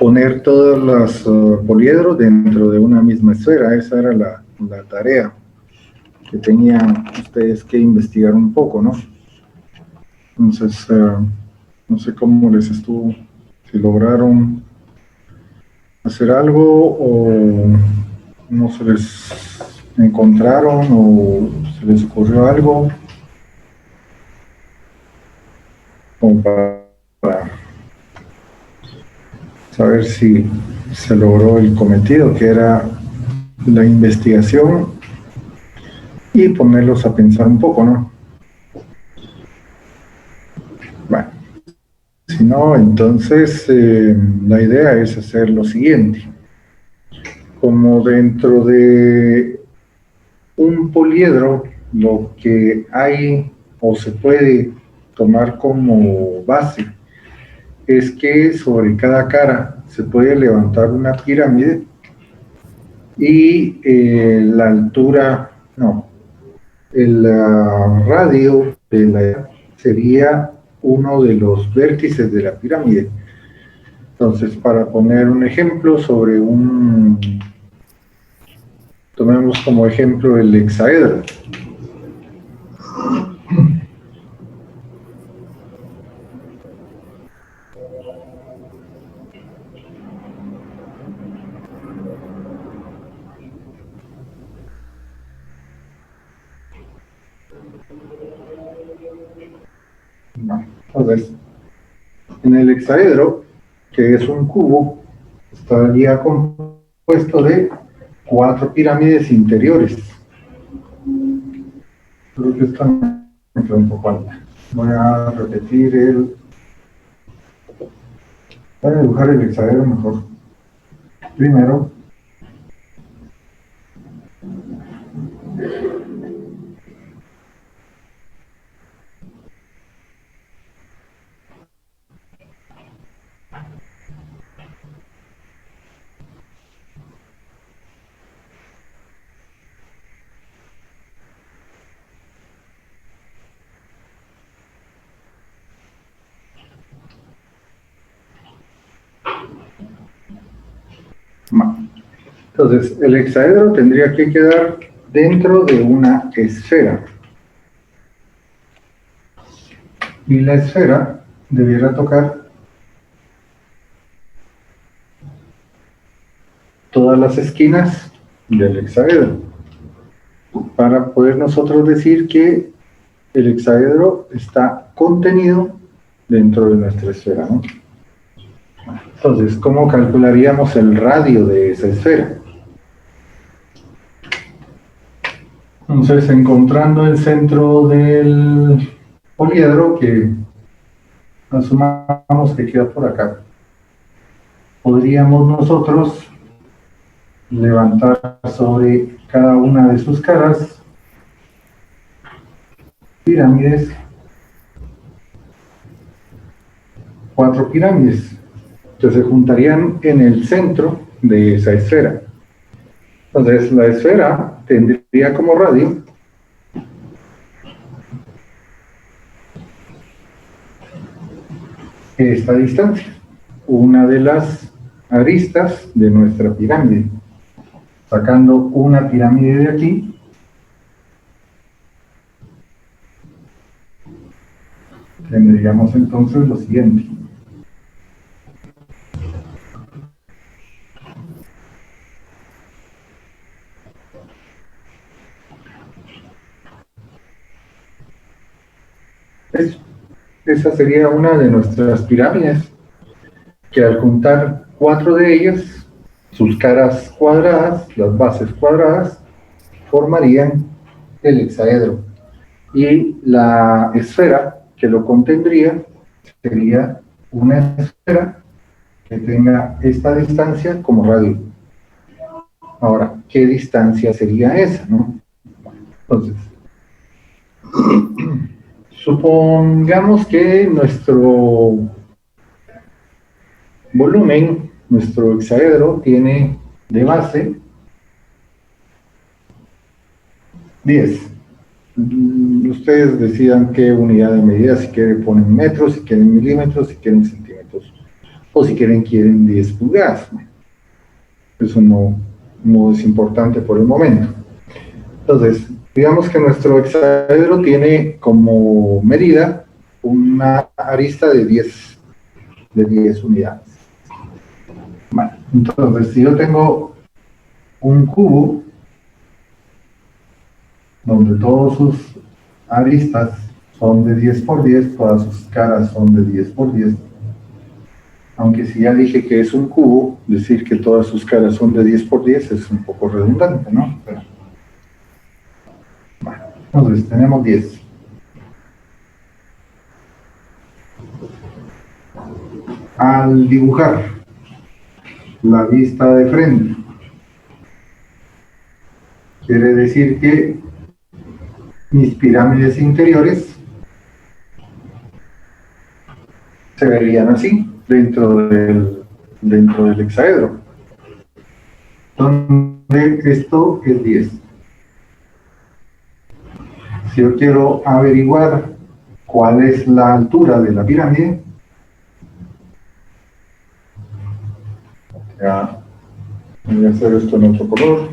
poner todos los poliedros dentro de una misma esfera. Esa era la tarea que tenían ustedes que investigar un poco, ¿no? Entonces, no sé cómo les estuvo, si lograron hacer algo o no se les encontraron o se les ocurrió algo como para saber si se logró el cometido, que era la investigación, y ponerlos a pensar un poco, ¿no? Bueno, si no, entonces la idea es hacer lo siguiente. Como dentro de un poliedro, lo que hay o se puede tomar como base es que sobre cada cara se puede levantar una pirámide y la altura, no, el radio de la sería uno de los vértices de la pirámide. Entonces, para poner un ejemplo sobre tomemos como ejemplo el hexaedro. Entonces, en el hexaedro, que es un cubo, estaría compuesto de 4 pirámides interiores. Creo que esto me quedó un poco alta. Voy a repetir voy a dibujar el hexaedro mejor. Primero, entonces el hexaedro tendría que quedar dentro de una esfera. Y la esfera debiera tocar todas las esquinas del hexaedro para poder nosotros decir que el hexaedro está contenido dentro de nuestra esfera, ¿no? Entonces, ¿cómo calcularíamos el radio de esa esfera? Entonces, encontrando el centro del poliedro, que asumamos que queda por acá, podríamos nosotros levantar sobre cada una de sus caras pirámides, 4 pirámides, que se juntarían en el centro de esa esfera. Entonces, la esfera tendría como radio esta distancia, una de las aristas de nuestra pirámide. Sacando una pirámide de aquí, tendríamos entonces lo siguiente. Esa sería una de nuestras pirámides, que al juntar 4 de ellas, sus caras cuadradas, las bases cuadradas, formarían el hexaedro. Y la esfera que lo contendría sería una esfera que tenga esta distancia como radio. Ahora, ¿qué distancia sería esa, no? Entonces, supongamos que nuestro volumen, nuestro hexaedro, tiene de base 10. Ustedes decidan qué unidad de medida, si quieren ponen metros, si quieren milímetros, si quieren centímetros o si quieren 10 pulgadas. Eso no es importante por el momento. Entonces, digamos que nuestro hexaedro tiene como medida una arista de 10 unidades. Bueno, entonces, si yo tengo un cubo donde todas sus aristas son de 10 por 10, todas sus caras son de 10 por 10, aunque si ya dije que es un cubo, decir que todas sus caras son de 10 por 10 es un poco redundante, ¿no? Pero, bueno, entonces tenemos 10. Al dibujar la vista de frente, quiere decir que mis pirámides interiores se verían así dentro del hexaedro, donde esto es 10. Si yo quiero averiguar cuál es la altura de la pirámide, ya voy a hacer esto en otro color.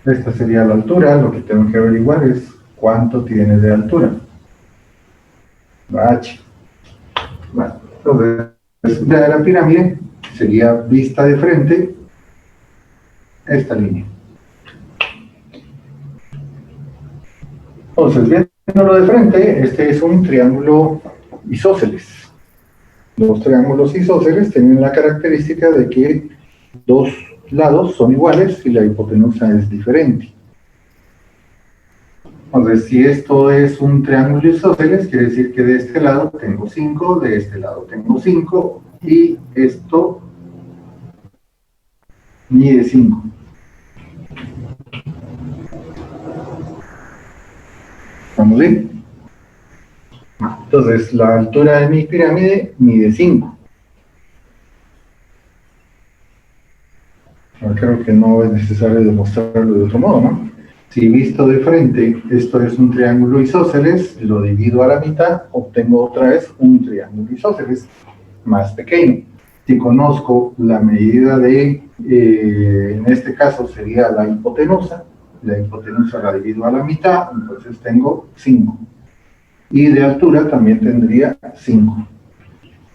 Esta sería la altura. Lo que tengo que averiguar es cuánto tiene de altura. La H. Bueno, entonces, de la pirámide sería vista de frente esta línea. Entonces, viéndolo de frente, este es un triángulo isósceles. Los triángulos isósceles tienen la característica de que dos lados son iguales y la hipotenusa es diferente. Entonces, si esto es un triángulo isósceles, quiere decir que de este lado tengo 5, de este lado tengo 5, y esto mide 5. ¿Estamos bien? Entonces, la altura de mi pirámide mide 5. Creo que no es necesario demostrarlo de otro modo, ¿no? Si visto de frente, esto es un triángulo isósceles, lo divido a la mitad, obtengo otra vez un triángulo isósceles más pequeño. Si conozco la medida en este caso sería la hipotenusa la divido a la mitad, entonces tengo 5. Y de altura también tendría 5.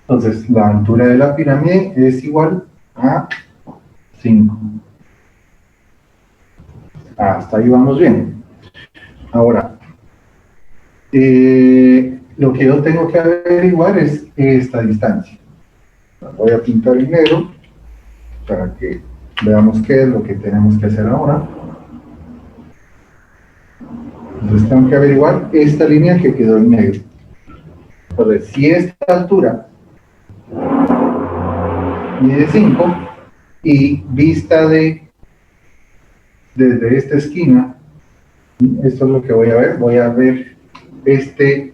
Entonces, la altura de la pirámide es igual a 5. Hasta ahí vamos bien. Ahora, lo que yo tengo que averiguar es esta distancia. Voy a pintar en negro para que veamos qué es lo que tenemos que hacer ahora. Entonces tengo que averiguar esta línea que quedó en negro. Entonces, si esta altura mide 5 y vista desde esta esquina, esto es lo que voy a ver. Voy a ver este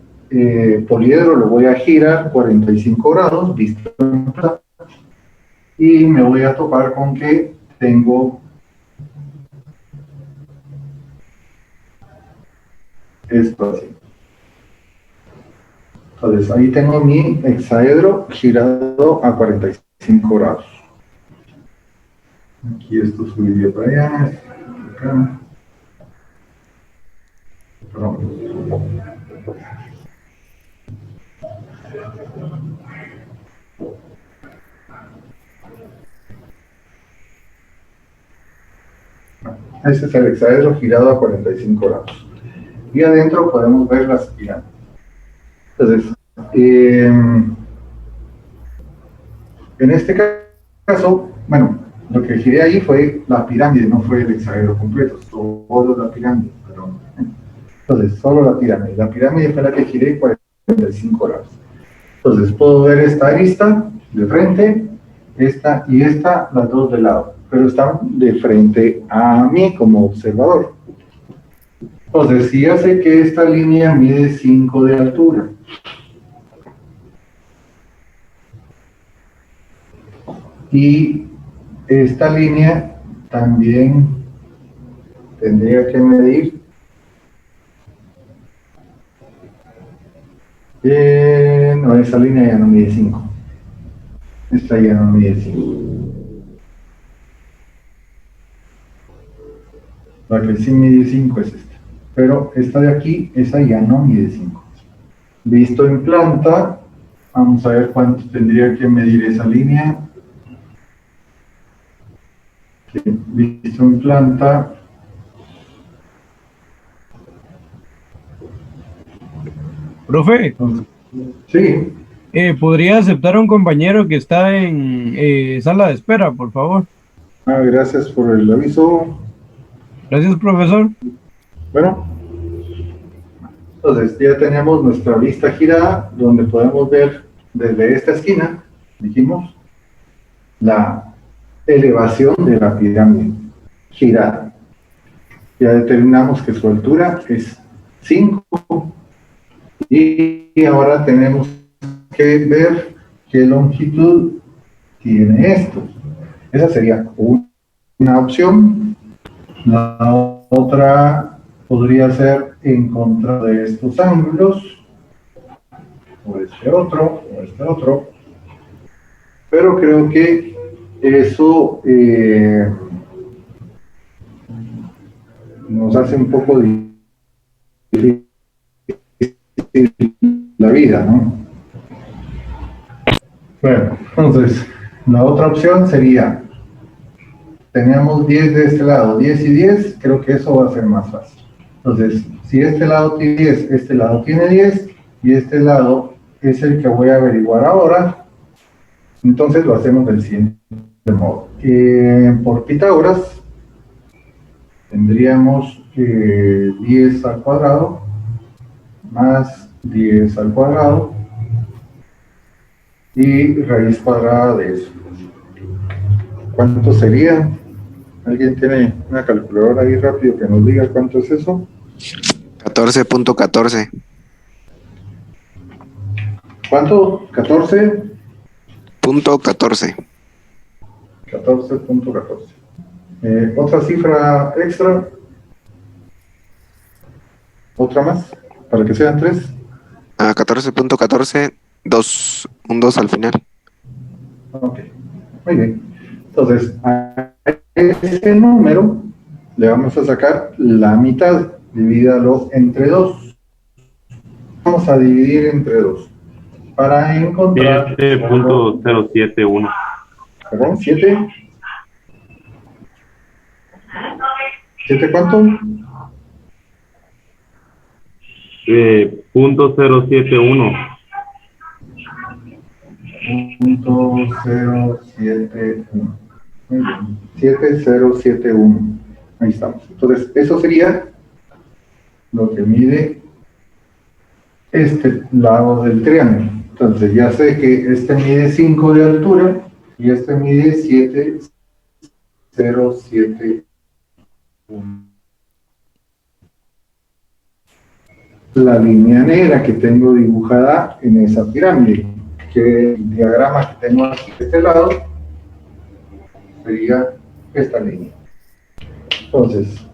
poliedro, lo voy a girar 45 grados, vista y me voy a topar con que tengo esto así. Entonces ahí tengo mi hexaedro girado a 45 grados. Aquí esto subiría para allá, acá. Perdón. Este es el hexaedro girado a 45 grados. Y adentro podemos ver las pirámides. Entonces, en este caso, bueno, lo que giré ahí fue la pirámide, no fue el hexaedro completo, solo la pirámide, perdón. Entonces, solo la pirámide. La pirámide fue la que giré 45 grados. Entonces, puedo ver esta arista de frente, esta y esta, las dos de lado, pero están de frente a mí como observador. Entonces, si ya sé que esta línea mide 5 de altura, y esta línea también tendría que medir No, esa línea ya no mide 5. Esta ya no mide 5. La que sí mide 5 es esta. Pero esta de aquí, esa ya no mide 5. Visto en planta, vamos a ver cuánto tendría que medir esa línea. Visto en planta. Profe, Entonces, sí. ¿podría aceptar a un compañero que está en sala de espera, por favor? Gracias por el aviso. Gracias, profesor. Bueno, entonces ya tenemos nuestra vista girada, donde podemos ver desde esta esquina, dijimos, la elevación de la pirámide girada. Ya determinamos que su altura es 5 y ahora tenemos que ver qué longitud tiene esto. Esa sería una opción. La otra podría ser en contra de estos ángulos, o este otro, pero creo que eso nos hace un poco difícil la vida, ¿no? Bueno, entonces, la otra opción sería, teníamos 10 de este lado, 10 y 10, creo que eso va a ser más fácil. Entonces, si este lado tiene 10, este lado tiene 10, y este lado es el que voy a averiguar ahora, entonces lo hacemos del siguiente modo. Por Pitágoras, tendríamos 10 al cuadrado más 10 al cuadrado y raíz cuadrada de eso. ¿Cuánto sería? ¿Alguien tiene una calculadora ahí rápido que nos diga cuánto es eso? 14.14. ¿Cuánto? 14. Punto 14. 14.14. ¿Otra cifra extra? ¿Otra más? Para que sean 3. 14.14, 2, un 2 al final. Ok, muy bien. Entonces, a ese número le vamos a sacar la mitad. Divídalo entre 2. Vamos a dividir entre 2. Para encontrar... 7.071. Perdón, 7. ¿7 cuánto? .071. .071. Muy bien. 7071. Ahí estamos. Entonces, eso sería lo que mide este lado del triángulo. Entonces, ya sé que este mide 5 de altura y este mide 7071. La línea negra que tengo dibujada en esa pirámide, que el diagrama que tengo aquí de este lado sería esta línea. Entonces,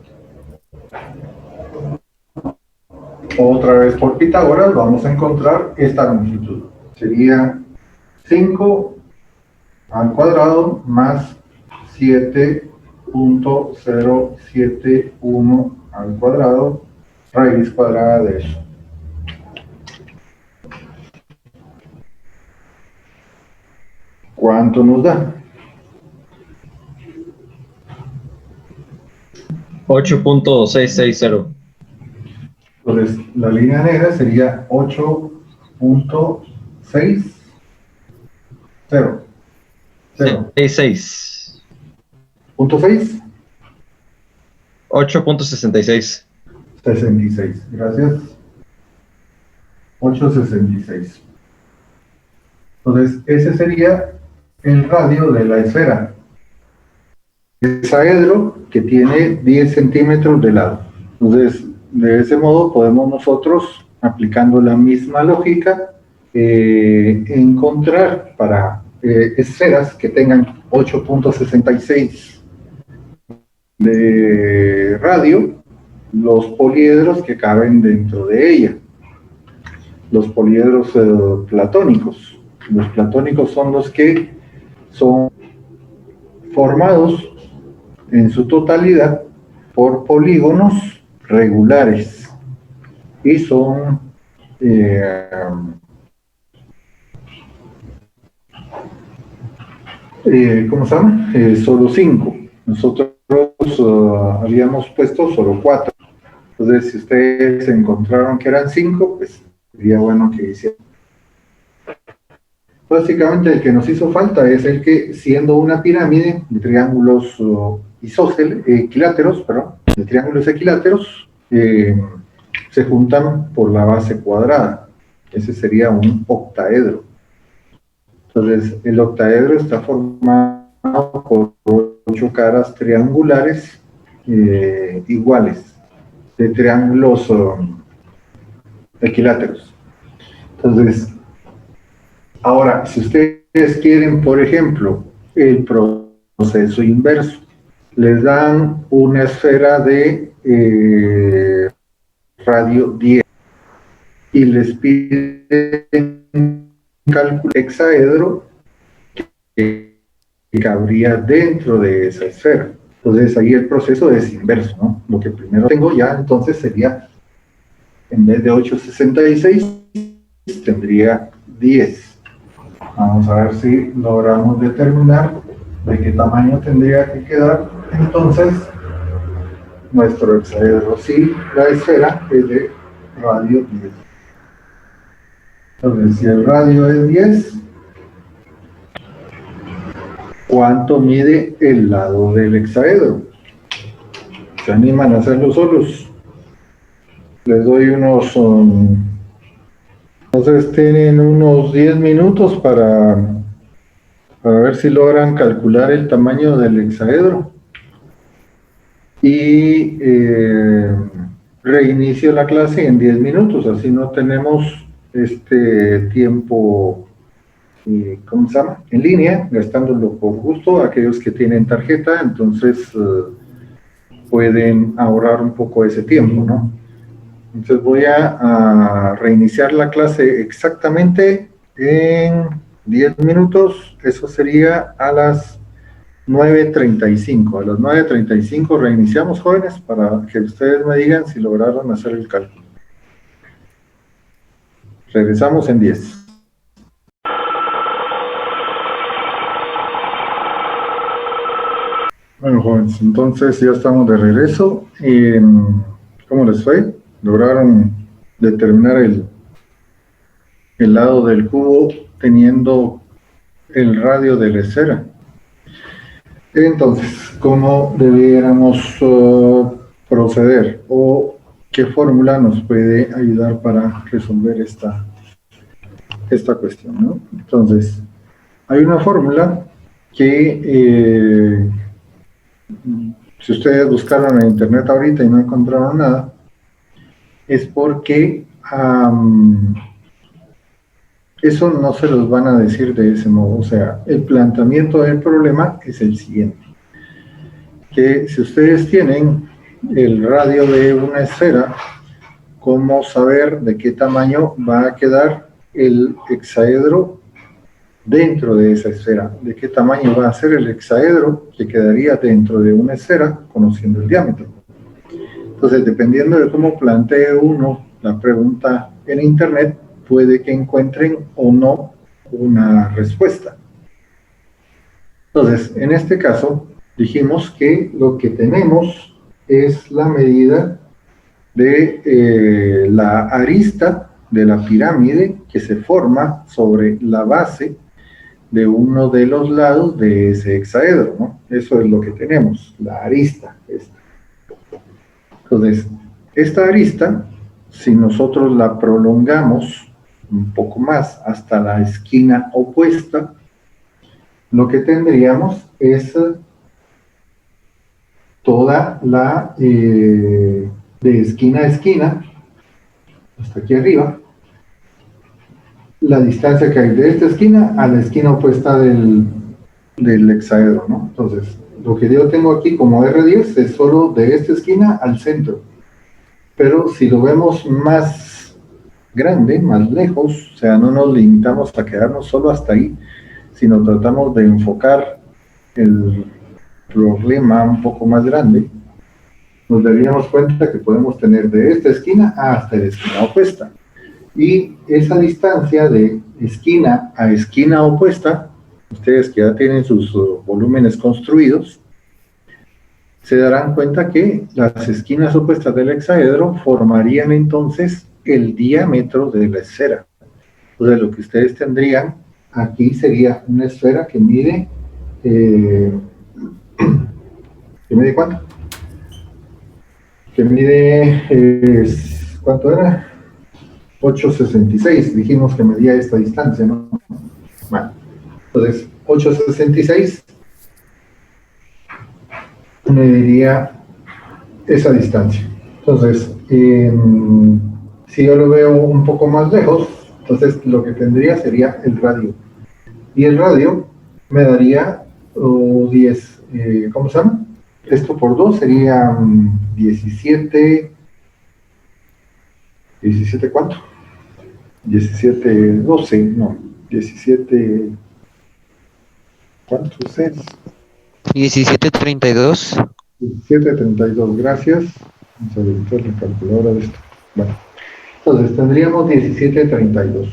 otra vez por Pitágoras vamos a encontrar esta longitud. Sería 5 al cuadrado más 7.071 al cuadrado, raíz cuadrada de eso. ¿Cuánto nos da? 8.660. Entonces, la línea negra sería 8.60. 66. ¿Punto 6? 8.66. 66, gracias. 8.66. Entonces, ese sería el radio de la esfera. Hexaedro que tiene 10 centímetros de lado. Entonces, de ese modo podemos nosotros, aplicando la misma lógica, encontrar para esferas que tengan 8.66 de radio, los poliedros que caben dentro de ella. los poliedros platónicos. Los platónicos son los que son formados en su totalidad por polígonos regulares y son ¿cómo se llama? Solo 5. Nosotros habíamos puesto solo 4. Entonces, si ustedes encontraron que eran 5, pues sería bueno que hicieran. Básicamente el que nos hizo falta es el que, siendo una pirámide de triángulos equiláteros, de triángulos equiláteros, se juntan por la base cuadrada. Ese sería un octaedro. Entonces, el octaedro está formado por 8 caras triangulares iguales, de triángulos equiláteros. Entonces, ahora, si ustedes quieren, por ejemplo, el proceso inverso, les dan una esfera de radio 10 y les piden cálculo hexaedro que cabría dentro de esa esfera. Entonces ahí el proceso es inverso, ¿no? Lo que primero tengo ya entonces sería, en vez de 866, tendría 10. Vamos a ver si logramos determinar de qué tamaño tendría que quedar entonces nuestro hexaedro. Si la esfera es de radio 10. Entonces, si el radio es 10, ¿cuánto mide el lado del hexaedro? ¿Se animan a hacerlo solos? Les doy unos... entonces tienen unos 10 minutos para ver si logran calcular el tamaño del hexaedro. Y reinicio la clase en 10 minutos, así no tenemos este tiempo, ¿cómo se llama? En línea, gastándolo por gusto. Aquellos que tienen tarjeta, entonces pueden ahorrar un poco ese tiempo, ¿no? Entonces voy a reiniciar la clase exactamente en 10 minutos. Eso sería a las 9:35. A las 9:35 reiniciamos, jóvenes, para que ustedes me digan si lograron hacer el cálculo. Regresamos en 10. Bueno, jóvenes, entonces ya estamos de regreso. ¿Cómo les fue? ¿Lograron determinar el lado del cubo teniendo el radio de la esfera? Entonces, ¿cómo debiéramos proceder? ¿O qué fórmula nos puede ayudar para resolver esta cuestión, ¿no? Entonces, hay una fórmula que, si ustedes buscaron en internet ahorita y no encontraron nada, es porque eso no se los van a decir de ese modo. O sea, el planteamiento del problema es el siguiente: que si ustedes tienen el radio de una esfera, ¿cómo saber de qué tamaño va a quedar el hexaedro dentro de esa esfera? ¿De qué tamaño va a ser el hexaedro que quedaría dentro de una esfera, conociendo el diámetro? Entonces, dependiendo de cómo plantee uno la pregunta en internet, puede que encuentren o no una respuesta. Entonces, en este caso, dijimos que lo que tenemos es la medida de la arista de la pirámide que se forma sobre la base de uno de los lados de ese hexaedro, ¿no? Eso es lo que tenemos, la arista esta. Entonces, esta arista, si nosotros la prolongamos un poco más hasta la esquina opuesta, lo que tendríamos es toda la de esquina a esquina hasta aquí arriba, la distancia que hay de esta esquina a la esquina opuesta del hexaedro, ¿no? Entonces, lo que yo tengo aquí como R10 es solo de esta esquina al centro. Pero si lo vemos más grande, más lejos, o sea, no nos limitamos a quedarnos solo hasta ahí, sino tratamos de enfocar el problema un poco más grande, nos daríamos cuenta que podemos tener de esta esquina hasta la esquina opuesta. Y esa distancia de esquina a esquina opuesta, ustedes que ya tienen sus volúmenes construidos, se darán cuenta que las esquinas opuestas del hexaedro formarían entonces el diámetro de la esfera. Entonces lo que ustedes tendrían aquí sería una esfera que mide, ¿que mide cuánto? Que mide, ¿cuánto era? 8,66, dijimos que medía esta distancia, ¿no? Bueno, entonces 8,66 mediría esa distancia. Entonces, si yo lo veo un poco más lejos, entonces lo que tendría sería el radio. Y el radio me daría 10, ¿cómo se llama? Esto por 2 sería 17, ¿17 cuánto? 17, 12, no, 17, ¿cuántos es? 1732. 17,32, gracias. Vamos a verificar la calculadora de esto. Bueno, entonces tendríamos 17,32.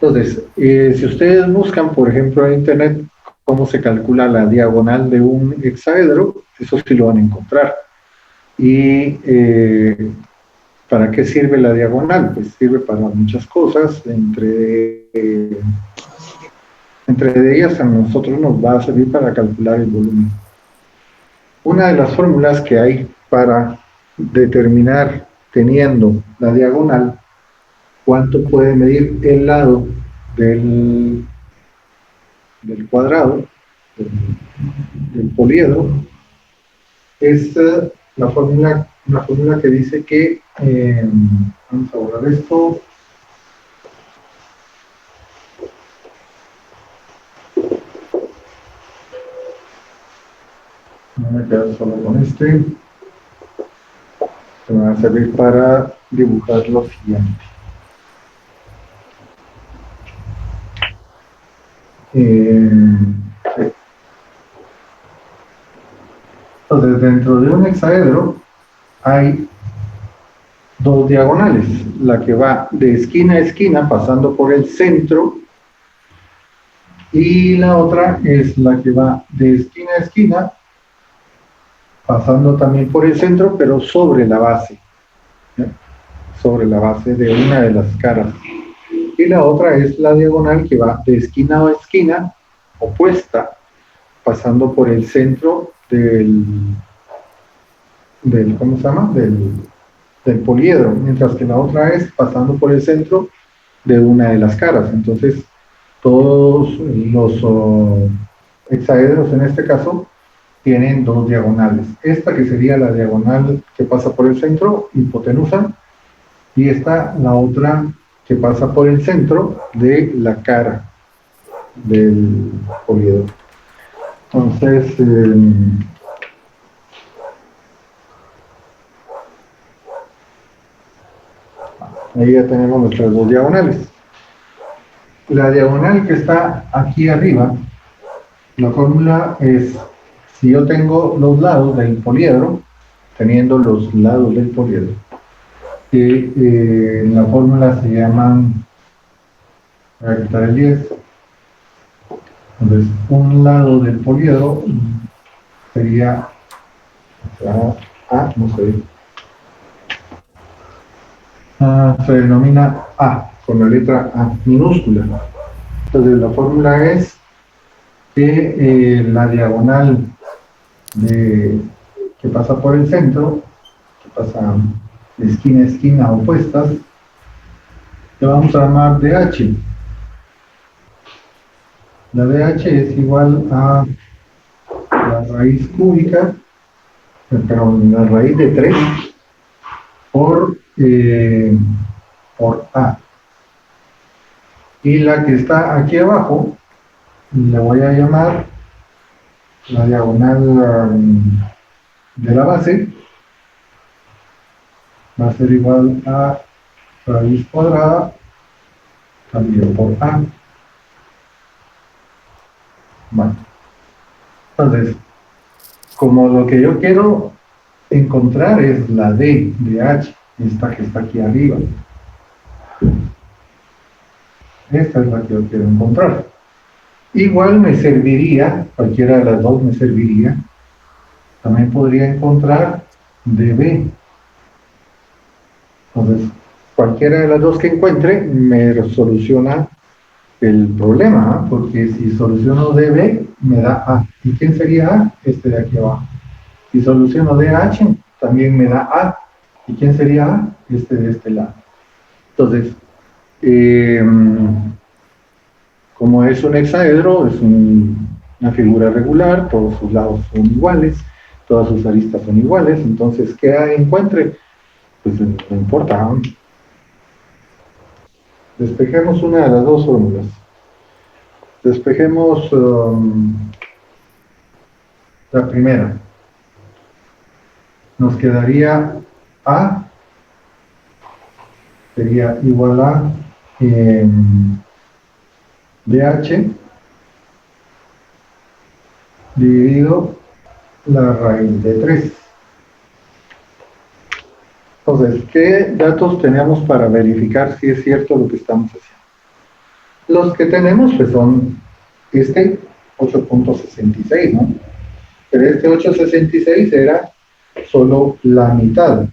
Entonces, si ustedes buscan, por ejemplo, en internet, cómo se calcula la diagonal de un hexaedro, eso sí lo van a encontrar. Y ¿para qué sirve la diagonal? Pues sirve para muchas cosas, entre ellas a nosotros nos va a servir para calcular el volumen. Una de las fórmulas que hay para determinar, teniendo la diagonal, cuánto puede medir el lado del cuadrado, del poliedro, es una fórmula que dice que, vamos a borrar esto, me voy a quedar solo con este, que me va a servir para dibujar lo siguiente. Entonces, dentro de un hexaedro hay dos diagonales, la que va de esquina a esquina pasando por el centro, y la otra es la que va de esquina a esquina pasando también por el centro, pero sobre la base, ¿sí? Sobre la base de una de las caras. Y la otra es la diagonal que va de esquina a esquina opuesta, pasando por el centro del ¿cómo se llama? Del poliedro, mientras que la otra es pasando por el centro de una de las caras. Entonces, todos los hexaedros en este caso tienen dos diagonales. Esta que sería la diagonal que pasa por el centro, hipotenusa, y esta, la otra que pasa por el centro de la cara del poliedro. Entonces, ahí ya tenemos nuestras dos diagonales. La diagonal que está aquí arriba, la fórmula es, si yo tengo los lados del poliedro, teniendo los lados del poliedro, que en la fórmula se llaman, voy a quitar el 10, entonces un lado del poliedro sería, no sé, se denomina A, con la letra A minúscula. Entonces la fórmula es que la diagonal que pasa por el centro, que pasa de esquina a esquina opuestas, le vamos a llamar DH. La DH es igual a la raíz cúbica, perdón, la raíz de 3 por A. Y la que está aquí abajo, le voy a llamar la diagonal de la base, va a ser igual a raíz cuadrada también por A. Bueno, entonces, como lo que yo quiero encontrar es la D de H, esta que está aquí arriba. Esta es la que yo quiero encontrar. Igual me serviría, cualquiera de las dos me serviría, también podría encontrar DB. Entonces, cualquiera de las dos que encuentre me soluciona el problema, ¿ah? Porque si soluciono DB, me da A. ¿Y quién sería A? Este de aquí abajo. Si soluciono DH, también me da A. ¿Y quién sería A? Este de este lado. Entonces, como es un hexaedro, es una figura regular, todos sus lados son iguales, todas sus aristas son iguales, entonces, ¿qué A encuentre? Pues no importa, ¿no? Despejemos una de las dos fórmulas. Despejemos la primera. Nos quedaría A, sería igual a DH dividido la raíz de 3. Entonces, ¿qué datos tenemos para verificar si es cierto lo que estamos haciendo? Los que tenemos pues son este 8.66, ¿no? Pero este 8.66 era solo la mitad,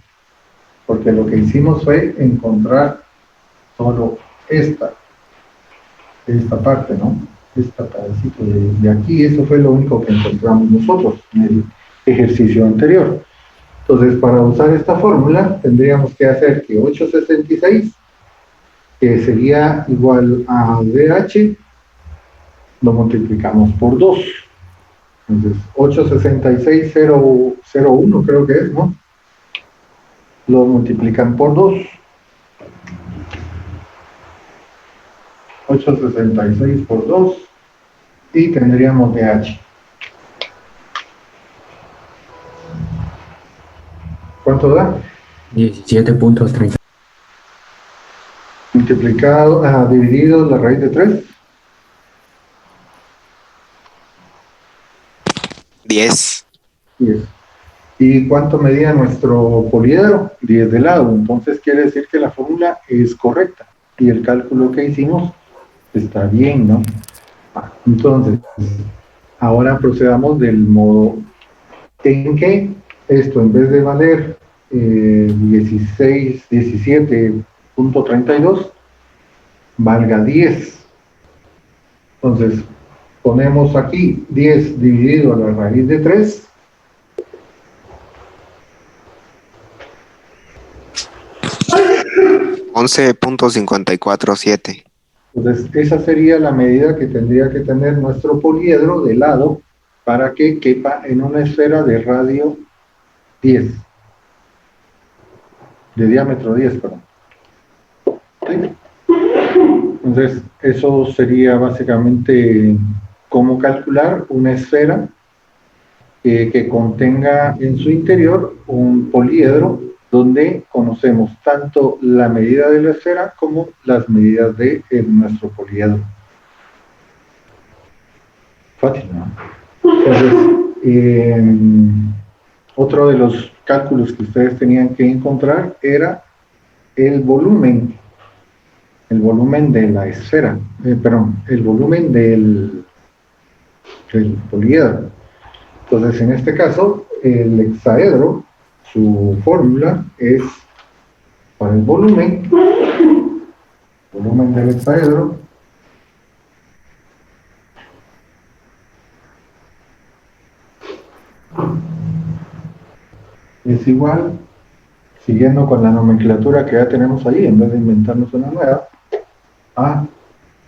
porque lo que hicimos fue encontrar solo esta parte, ¿no? Esta pedacito de aquí, eso fue lo único que encontramos nosotros en el ejercicio anterior. Entonces, para usar esta fórmula, tendríamos que hacer que 8.66, que sería igual a DH, lo multiplicamos por 2. Entonces, 8.66.001 creo que es, ¿no? Lo multiplican por 2. 8.66 por 2 y tendríamos DH. ¿Cuánto da? 17.30. Multiplicado, dividido la raíz de 3. 10. 10. ¿Y cuánto medía nuestro poliedro? 10 de lado. Entonces quiere decir que la fórmula es correcta y el cálculo que hicimos está bien, ¿no? Entonces, ahora procedamos del modo en que esto, en vez de valer 17.32, valga 10. Entonces, ponemos aquí 10 dividido a la raíz de 3. $11.547. Entonces, esa sería la medida que tendría que tener nuestro poliedro de lado para que quepa en una esfera de radio 10. De diámetro 10, perdón. ¿Sí? Entonces, eso sería básicamente cómo calcular una esfera que contenga en su interior un poliedro donde conocemos tanto la medida de la esfera como las medidas de nuestro poliedro. Fácil, ¿no? Entonces, otro de los cálculos que ustedes tenían que encontrar era el volumen de la esfera, perdón, el volumen del poliedro. Entonces, en este caso, el hexaedro, su fórmula es para el volumen del hexaedro, es igual, siguiendo con la nomenclatura que ya tenemos ahí, en vez de inventarnos una nueva, A,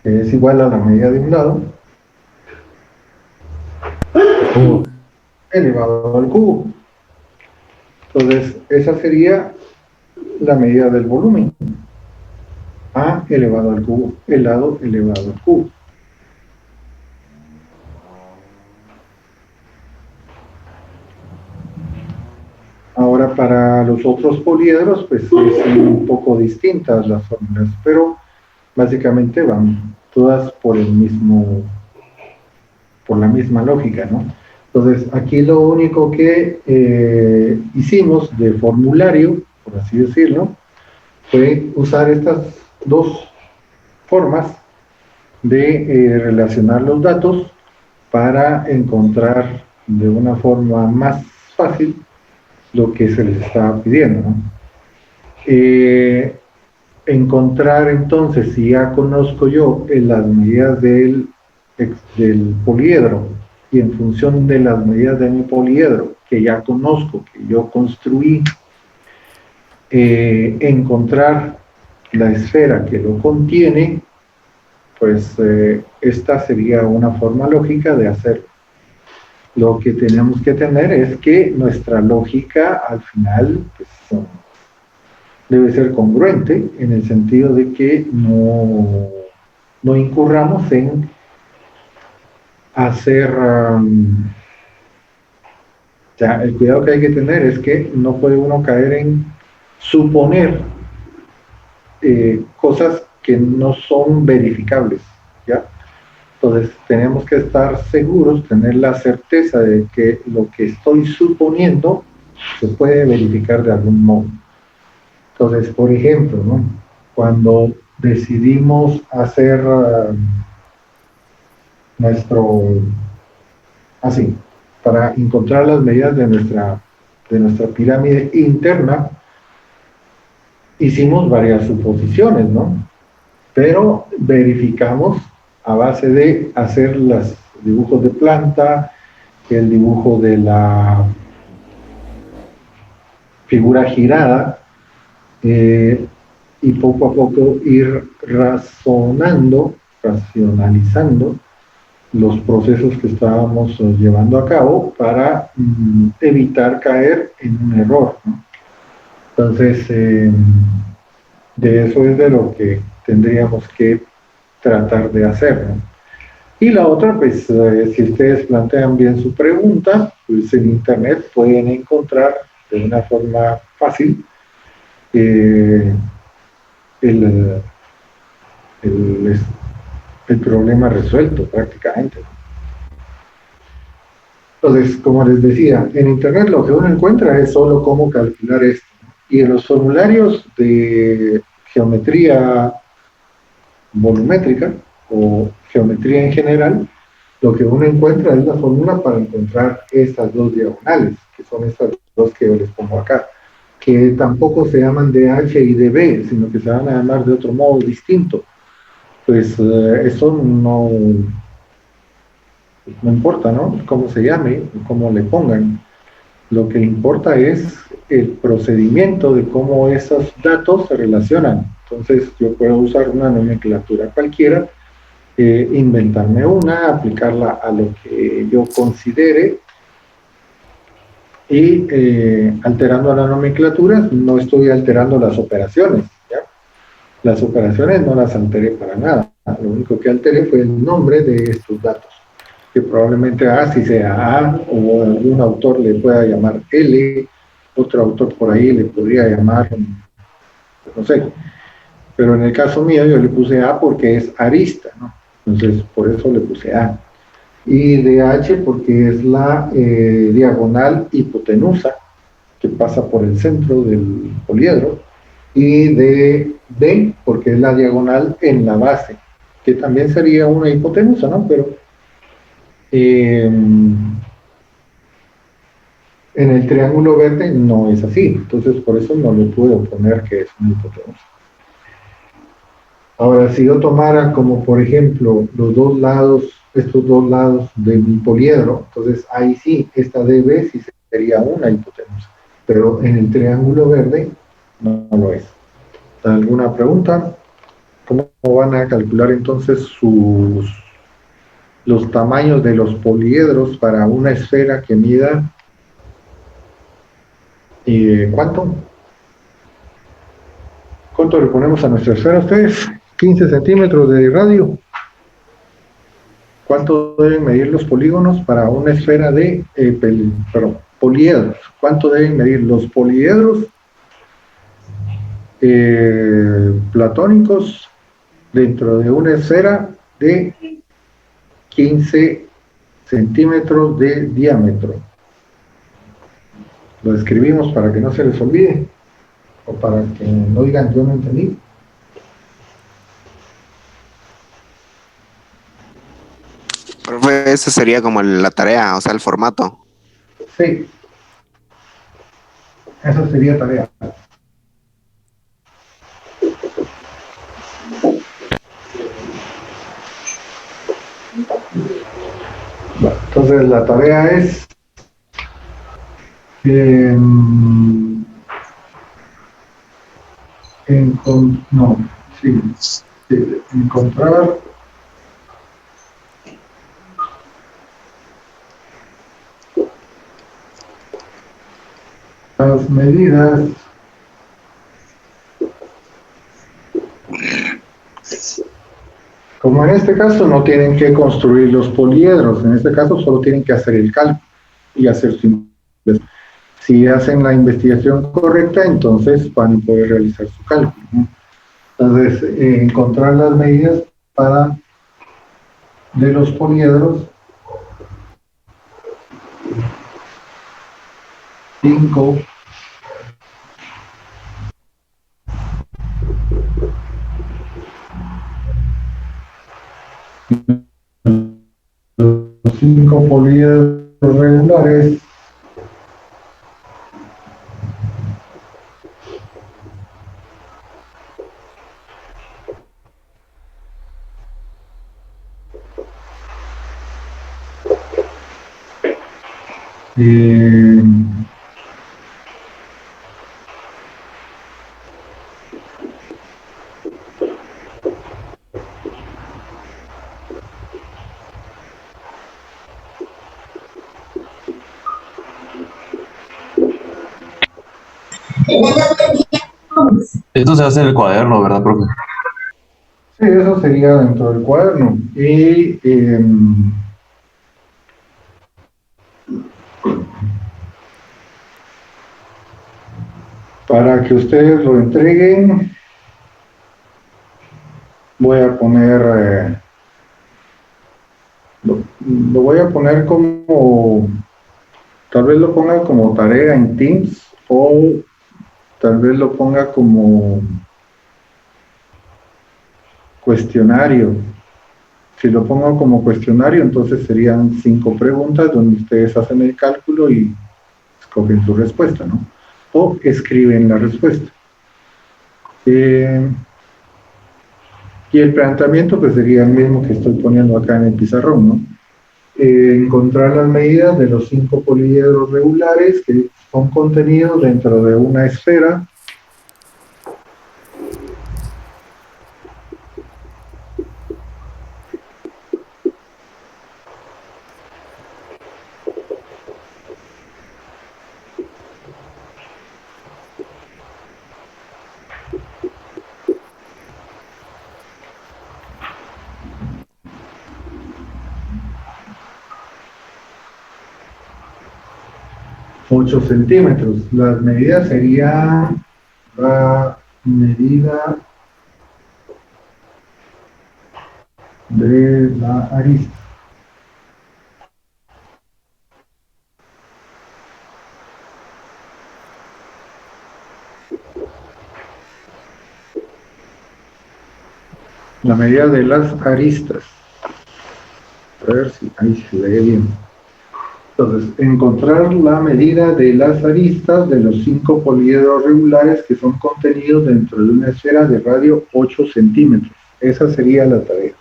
que es igual a la medida de un lado, elevado al cubo. Entonces, esa sería la medida del volumen. A elevado al cubo, el lado elevado al cubo. Ahora, para los otros poliedros, pues es un poco distintas las fórmulas, pero básicamente van todas por la misma lógica, ¿no? Entonces, aquí lo único que hicimos de formulario, por así decirlo, fue usar estas dos formas de relacionar los datos para encontrar de una forma más fácil lo que se les estaba pidiendo, ¿no? Encontrar entonces, si ya conozco yo las medidas del poliedro, y en función de las medidas de mi poliedro, que ya conozco, que yo construí, encontrar la esfera que lo contiene, pues esta sería una forma lógica de hacerlo. Lo que tenemos que tener es que nuestra lógica al final pues, debe ser congruente, en el sentido de que no incurramos en hacer... ya, el cuidado que hay que tener es que no puede uno caer en suponer cosas que no son verificables, ¿ya? Entonces tenemos que estar seguros, tener la certeza de que lo que estoy suponiendo se puede verificar de algún modo. Entonces, por ejemplo, ¿no? Cuando decidimos hacer para encontrar las medidas de nuestra pirámide interna, hicimos varias suposiciones, ¿no? Pero verificamos a base de hacer los dibujos de planta, el dibujo de la figura girada, y poco a poco ir racionalizando los procesos que estábamos llevando a cabo para evitar caer en un error, ¿no? Entonces, de eso es de lo que tendríamos que tratar de hacer, ¿no? Y la otra, pues, si ustedes plantean bien su pregunta, pues en internet pueden encontrar de una forma fácil el problema resuelto prácticamente. Entonces, como les decía, en internet lo que uno encuentra es solo cómo calcular esto. Y en los formularios de geometría volumétrica o geometría en general, lo que uno encuentra es la fórmula para encontrar estas dos diagonales, que son estas dos que yo les pongo acá, que tampoco se llaman DH y DB, sino que se van a llamar de otro modo distinto. Pues eso no importa, ¿no? Cómo se llame, cómo le pongan. Lo que importa es el procedimiento de cómo esos datos se relacionan. Entonces yo puedo usar una nomenclatura cualquiera, inventarme una, aplicarla a lo que yo considere, y alterando la nomenclatura no estoy alterando las operaciones, ¿ya? Las operaciones no las alteré para nada, lo único que alteré fue el nombre de estos datos, que probablemente si sea A, o algún autor le pueda llamar L, otro autor por ahí le podría llamar, no sé, pero en el caso mío yo le puse A porque es arista, ¿no? Entonces por eso le puse A. Y DH porque es la diagonal hipotenusa que pasa por el centro del poliedro, y de D porque es la diagonal en la base, que también sería una hipotenusa, ¿no? Pero en el triángulo verde no es así, entonces por eso no le puedo poner que es una hipotenusa. Ahora, si yo tomara como por ejemplo los dos lados, estos dos lados de mi poliedro, entonces ahí sí, esta DB sí sería una hipotenusa, pero en el triángulo verde no lo es. ¿Alguna pregunta? ¿Cómo van a calcular entonces los tamaños de los poliedros para una esfera que mida ¿cuánto? ¿Cuánto le ponemos a nuestra esfera ustedes? 15 centímetros de radio. ¿Cuánto deben medir los polígonos para una esfera de poliedros? ¿Cuánto deben medir los poliedros platónicos dentro de una esfera de 15 centímetros de diámetro. Lo escribimos para que no se les olvide o para que no digan yo no entendí. Profe, esa sería como la tarea, o sea, el formato. Sí, esa sería tarea. Entonces la tarea es encontrar las medidas como en este caso no tienen que construir los poliedros, en este caso solo tienen que hacer el cálculo y hacer su investigación. Si hacen la investigación correcta, entonces van a poder realizar su cálculo, ¿no? Entonces, encontrar las medidas de los poliedros 5 los 5 poliedros regulares Esto se hace en el cuaderno, ¿verdad, profe? sí, eso sería dentro del cuaderno. Y para que ustedes lo entreguen, voy a poner, lo voy a poner como, tal vez lo ponga como tarea en Teams o tal vez lo ponga como cuestionario. Si lo pongo como cuestionario, entonces serían 5 preguntas donde ustedes hacen el cálculo y escogen su respuesta, ¿no? O escriben la respuesta. Y el planteamiento pues sería el mismo que estoy poniendo acá en el pizarrón, ¿no? Encontrar las medidas de los 5 poliedros regulares que son contenidos dentro de una esfera ...8 centímetros. Las medidas serían la medida de la arista. La medida de las aristas. A ver si ahí se lee bien. Entonces, encontrar la medida de las aristas de los 5 poliedros regulares que son contenidos dentro de una esfera de radio 8 centímetros. Esa sería la tarea.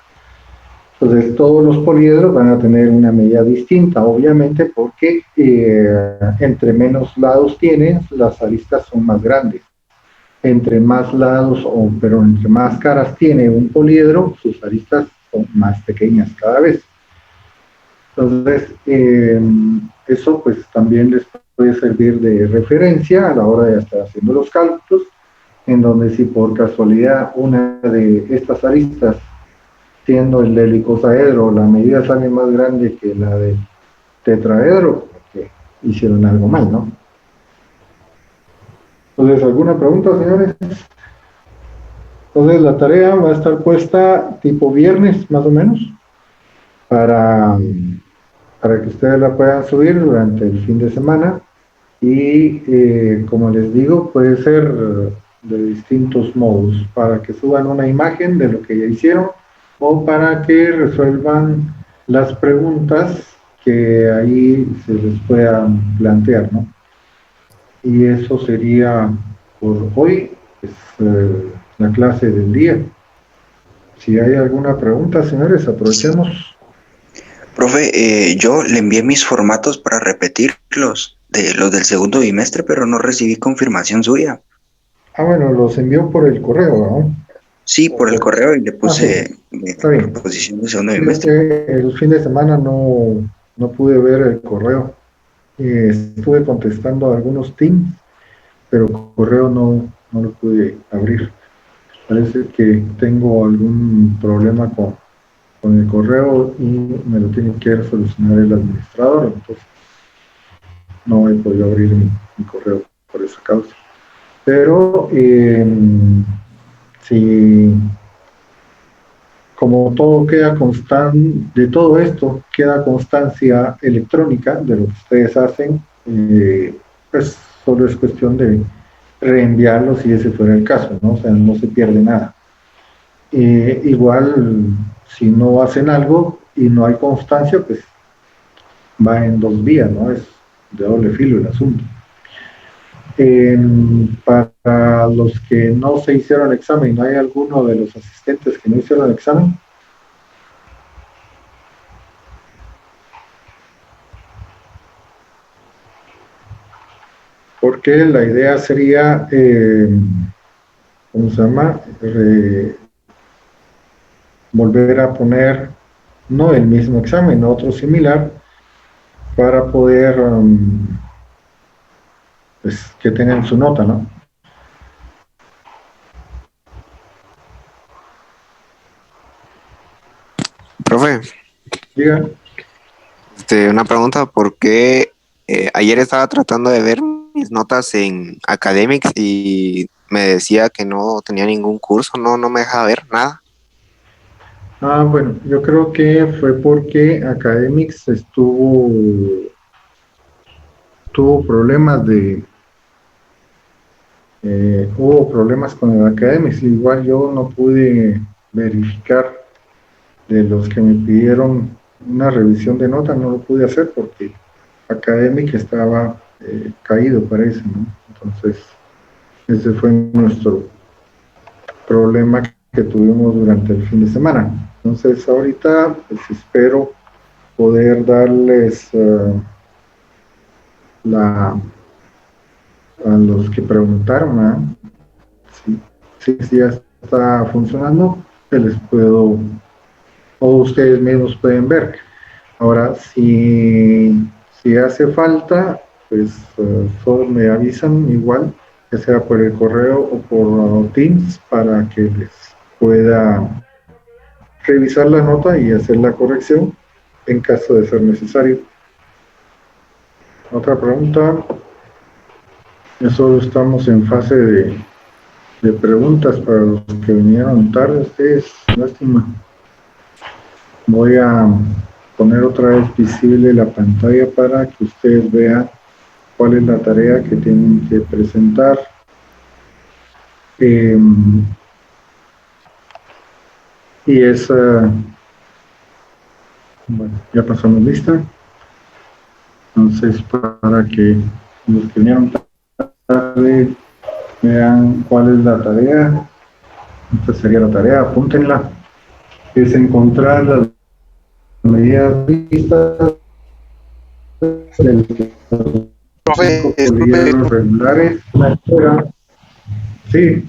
Entonces, todos los poliedros van a tener una medida distinta, obviamente, porque entre menos lados tienen, las aristas son más grandes. Entre más lados, pero entre más caras tiene un poliedro, sus aristas son más pequeñas cada vez. Entonces, eso pues también les puede servir de referencia a la hora de estar haciendo los cálculos, en donde si por casualidad una de estas aristas, siendo el del icosaedro, la medida sale más grande que la del tetraedro, porque hicieron algo mal, ¿no? Entonces, ¿alguna pregunta, señores? Entonces la tarea va a estar puesta tipo viernes, más o menos, para, para que ustedes la puedan subir durante el fin de semana. Y como les digo, puede ser de distintos modos, para que suban una imagen de lo que ya hicieron o para que resuelvan las preguntas que ahí se les puedan plantear, ¿no? Y eso sería por hoy, es la clase del día. Si hay alguna pregunta, señores, aprovechemos. Profe, yo le envié mis formatos para repetirlos, de los del segundo bimestre, pero no recibí confirmación suya. Ah, bueno, los envió por el correo, ¿no? Sí, por el correo y le Sí, puse está bien. proposición de segundo Es bimestre. que el fin de semana no pude ver el correo. Estuve contestando a algunos teams, pero correo no lo pude abrir. Parece que tengo algún problema con el correo y me lo tiene que solucionar el administrador, entonces no he podido abrir mi correo por esa causa. Pero si como todo queda constante, de todo esto queda constancia electrónica de lo que ustedes hacen, pues solo es cuestión de reenviarlo si ese fuera el caso, ¿no? O sea, no se pierde nada. Igual, si no hacen algo y no hay constancia, pues va en dos vías, ¿no? Es de doble filo el asunto. Para los que no se hicieron el examen, ¿no hay alguno de los asistentes que no hicieron el examen? Porque la idea sería, ¿cómo se llama? Volver a poner, no el mismo examen, otro similar, para poder, pues, que tengan su nota, ¿no? Profe, Diga. una pregunta, ¿por qué ayer estaba tratando de ver mis notas en Academics y me decía que no tenía ningún curso, no me dejaba ver nada? Ah, bueno, yo creo que fue porque Academics tuvo problemas hubo problemas con el Academics. Igual yo no pude verificar de los que me pidieron una revisión de nota, no lo pude hacer porque Academic estaba caído, parece, ¿no? Entonces, ese fue nuestro problema que tuvimos durante el fin de semana. Entonces, ahorita pues espero poder darles a los que preguntaron, ¿eh? Si ya está funcionando, que les puedo, o ustedes mismos pueden ver. Ahora, si hace falta, pues solo me avisan igual, ya sea por el correo o por Teams, para que les pueda revisar la nota y hacer la corrección en caso de ser necesario. Otra pregunta. Solo estamos en fase de preguntas para los que vinieron tarde. Ustedes, lástima. Voy a poner otra vez visible la pantalla para que ustedes vean cuál es la tarea que tienen que presentar. Y es, bueno, ya pasamos lista. Entonces, para que los que vinieron tarde vean cuál es la tarea. Esta sería la tarea, apúntenla. Es encontrar las medidas vistas de los polígonos regulares. La esfera. Sí.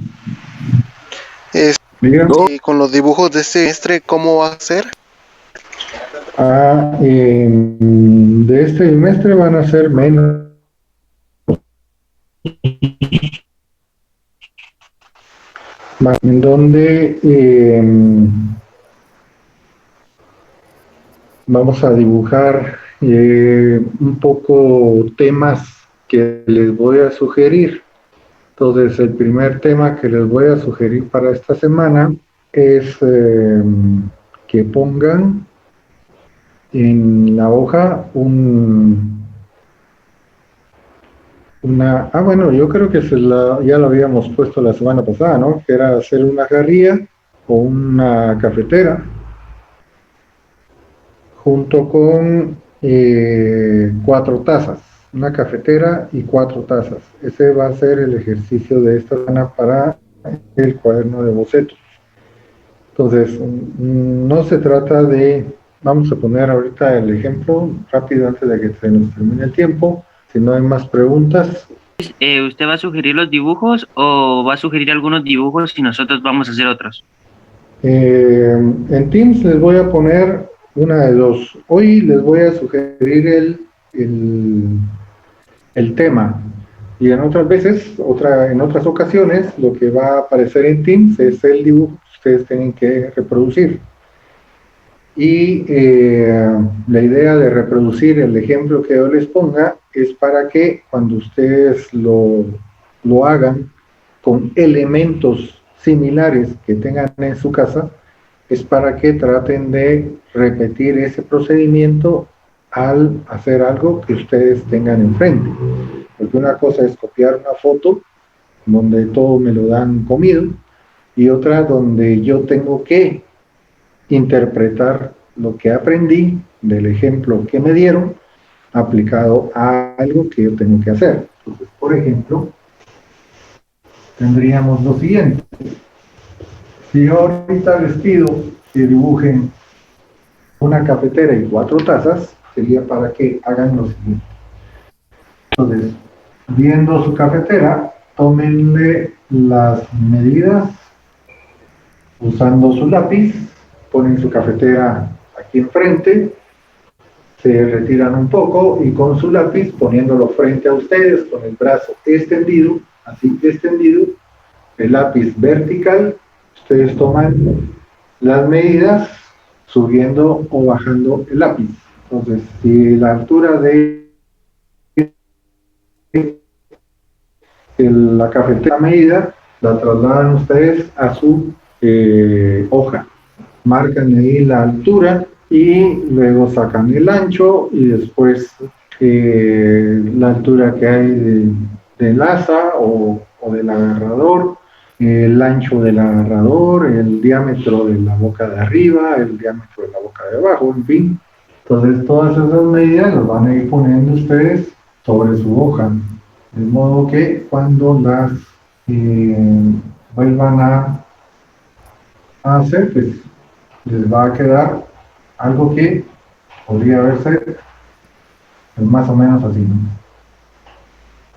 Diga. Y con los dibujos de este semestre, ¿cómo va a ser? De este bimestre van a ser menos. En donde vamos a dibujar un poco temas que les voy a sugerir Entonces, el primer tema que les voy a sugerir para esta semana es que pongan en la hoja bueno, yo creo que ya lo habíamos puesto la semana pasada, ¿no? Que era hacer una jarría o una cafetera junto con 4 tazas, una cafetera y 4 tazas. Ese va a ser el ejercicio de esta semana para el cuaderno de bocetos. Entonces, no se trata vamos a poner ahorita el ejemplo rápido antes de que se nos termine el tiempo. Si no hay más preguntas. ¿Usted va a sugerir los dibujos o va a sugerir algunos dibujos y nosotros vamos a hacer otros? En Teams les voy a poner una de dos. Hoy les voy a sugerir el tema. Y en otras ocasiones, lo que va a aparecer en Teams es el dibujo que ustedes tienen que reproducir. Y la idea de reproducir el ejemplo que yo les ponga es para que cuando ustedes lo hagan con elementos similares que tengan en su casa, es para que traten de repetir ese procedimiento al hacer algo que ustedes tengan enfrente. Porque una cosa es copiar una foto donde todo me lo dan comido y otra donde yo tengo que interpretar lo que aprendí del ejemplo que me dieron aplicado a algo que yo tengo que hacer. Entonces, por ejemplo, tendríamos lo siguiente. Si yo ahorita les pido que dibujen una cafetera y 4 tazas, sería para que hagan lo siguiente. Entonces, viendo su cafetera, tómenle las medidas usando su lápiz, ponen su cafetera aquí enfrente, se retiran un poco y con su lápiz, poniéndolo frente a ustedes, con el brazo extendido, así extendido, el lápiz vertical, ustedes toman las medidas subiendo o bajando el lápiz. Entonces, si la altura de la cafetera medida, la trasladan ustedes a su hoja. Marcan ahí la altura y luego sacan el ancho y después la altura que hay del asa o del agarrador, el ancho del agarrador, el diámetro de la boca de arriba, el diámetro de la boca de abajo, en fin. Entonces todas esas medidas las van a ir poniendo ustedes sobre su hoja, de modo que cuando las vuelvan a hacer, pues les va a quedar algo que podría verse más o menos así, ¿no?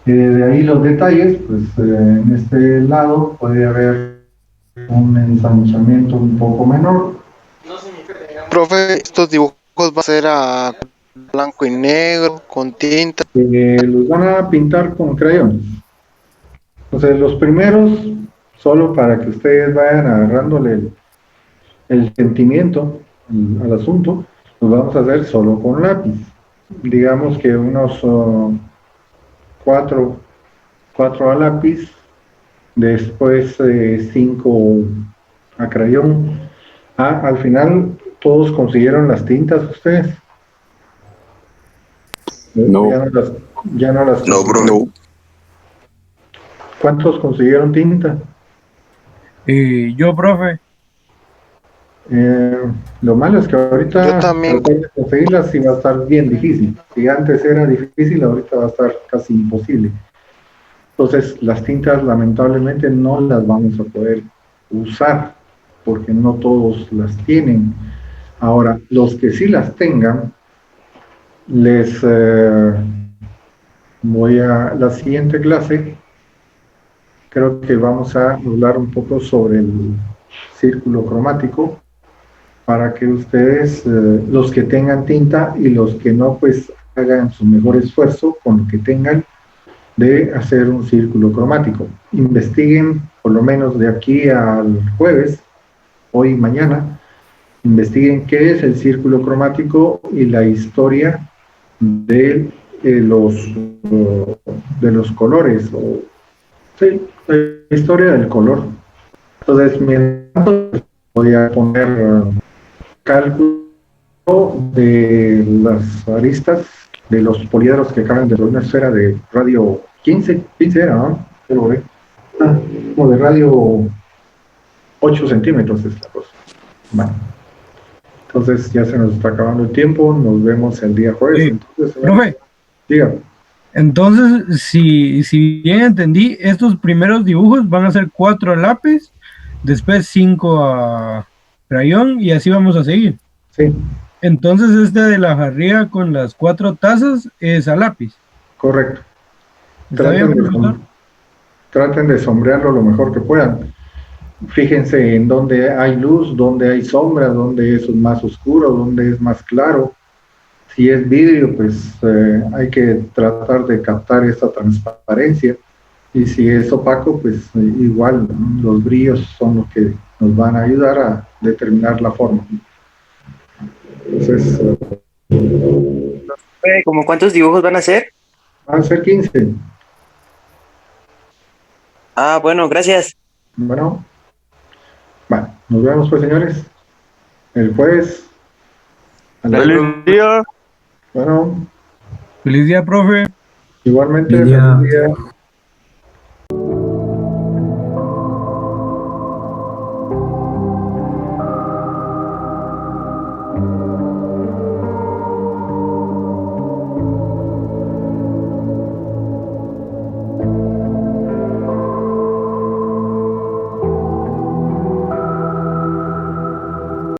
De ahí los detalles, pues en este lado puede haber un ensanchamiento un poco menor. Profe, estos dibujos van a ser a blanco y negro, con tinta. Los van a pintar con crayones. Entonces los primeros, solo para que ustedes vayan agarrándole el sentimiento al asunto, los vamos a hacer solo con lápiz. Digamos que unos 4 a lápiz, después 5 a crayón. Al final, ¿todos consiguieron las tintas ustedes? No. Ya no las No, bro. No. ¿Cuántos consiguieron tinta? Yo, profe. Lo malo es que ahorita Yo también. tratar de conseguirlas sí va a estar bien difícil. Si antes era difícil, ahorita va a estar casi imposible. Entonces, las tintas lamentablemente no las vamos a poder usar porque no todos las tienen. Ahora, los que sí las tengan, les voy a la siguiente clase. Creo que vamos a hablar un poco sobre el círculo cromático para que ustedes, los que tengan tinta y los que no, pues hagan su mejor esfuerzo con lo que tengan de hacer un círculo cromático. Investiguen, por lo menos de aquí al jueves, hoy y mañana, investiguen qué es el círculo cromático y la historia de los colores, Sí, la historia del color. Entonces, mientras voy a poner cálculo de las aristas de los poliedros que caben dentro de una esfera de radio 15 era, ¿no? Yo lo ve. Como de radio 8 centímetros es la cosa. Bueno. Entonces ya se nos está acabando el tiempo, nos vemos el día jueves. Entonces, profe, diga. Entonces, si bien entendí, estos primeros dibujos van a ser 4 a lápiz, después 5 a crayón y así vamos a seguir. Sí. Entonces este de la jarría con las 4 tazas es a lápiz. Correcto. ¿Está bien, profesor? Traten de sombrearlo lo mejor que puedan. Fíjense en dónde hay luz, dónde hay sombra, dónde es más oscuro, dónde es más claro. Si es vidrio, pues hay que tratar de captar esa transparencia. Y si es opaco, pues igual los brillos son los que nos van a ayudar a determinar la forma. Entonces, ¿Cómo cuántos dibujos van a hacer? van a ser 15. Ah, bueno, gracias. Bueno, nos vemos pues, señores, el jueves. ¡Feliz día! Bueno, Feliz día, profe. igualmente, Feliz día. feliz día.